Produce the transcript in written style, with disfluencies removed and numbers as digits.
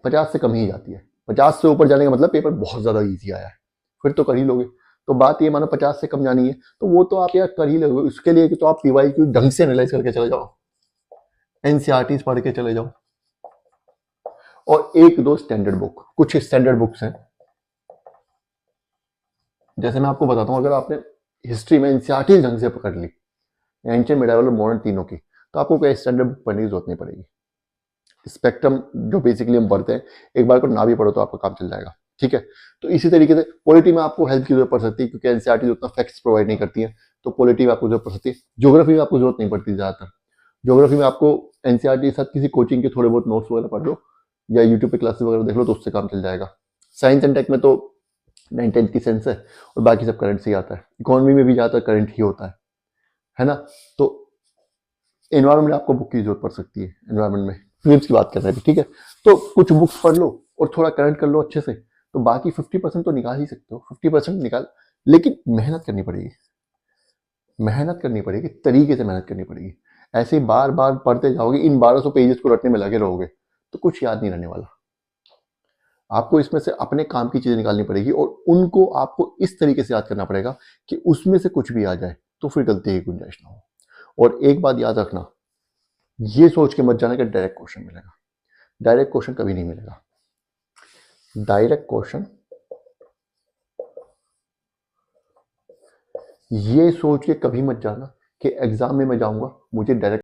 50 से कम ही जाती है। 50 से ऊपर जाने का मतलब पेपर बहुत ज़्यादा ईजी आया है, फिर तो कर ही लोगे। तो बात ये मानो 50 से कम जानी है तो वो तो आप यार कर ही लोगे। उसके लिए कि तो आप PYQ ढंग से एनालाइज करके चले जाओ, NCERTs पढ़ के चले जाओ, और एक दो स्टैंडर्ड बुक, कुछ स्टैंडर्ड बुक्स हैं। जैसे मैं आपको बताता हूँ, अगर आपने हिस्ट्री में NCERT ढंग से पकड़ ली, एंशिएंट, मिडाइवल और मॉडर्न तीनों की, तो आपको कोई स्टैंडर्ड बुक पढ़ने की जरूरत नहीं पड़ेगी। स्पेक्ट्रम जो बेसिकली हम पढ़ते हैं, एक बार को ना भी पढ़ो तो आपका काम चल जाएगा, ठीक है। तो इसी तरीके से पॉलिटी में आपको हेल्प की जरूरत पड़ सकती है, क्योंकि NCERT उतना फैक्ट्स प्रोवाइड नहीं करती है, तो पॉलिटी में आपको जरूरत पड़ सकती है। ज्योग्राफी में आपको जरूरत नहीं पड़ती ज़्यादातर। ज्योग्राफी में आपको NCERT के साथ किसी कोचिंग के थोड़े बहुत नोट्स वगैरह पढ़ लो या यूट्यूब पे क्लासेस वगैरह देख लो तो उससे काम चल जाएगा। साइंस एंड टेक में तो 9th-10th की साइंस है और बाकी सब करंट से ही आता है। इकोनॉमी में भी ज़्यादातर करंट ही होता है ना। तो एनवायरमेंट में आपको बुक की जरूरत पड़ सकती है, एनवायरमेंट में फिजिक्स की बात कर रहे हैं, ठीक है। तो कुछ बुक्स पढ़ लो और थोड़ा करंट कर लो अच्छे से, तो बाकी 50% तो निकाल ही सकते हो। 50% निकाल, लेकिन मेहनत करनी पड़ेगी, मेहनत करनी पड़ेगी, तरीके से मेहनत करनी पड़ेगी। ऐसे ही बार बार पढ़ते जाओगे, इन 1200 पेजेस को रटने में लगे रहोगे तो कुछ याद नहीं रहने वाला। आपको इसमें से अपने काम की चीजें निकालनी पड़ेगी और उनको आपको इस तरीके से याद करना पड़ेगा कि उसमें से कुछ भी आ जाए तो फिर गलती की गुंजाइश ना हो। और एक बात याद रखना, ये सोच के मत जाना कि डायरेक्ट क्वेश्चन मिलेगा। डायरेक्ट क्वेश्चन कभी नहीं मिलेगा। डायरेक्ट क्वेश्चन ये सोच के कभी मत जाना कि एग्जाम में मैं जाऊंगा मुझे डायरेक्ट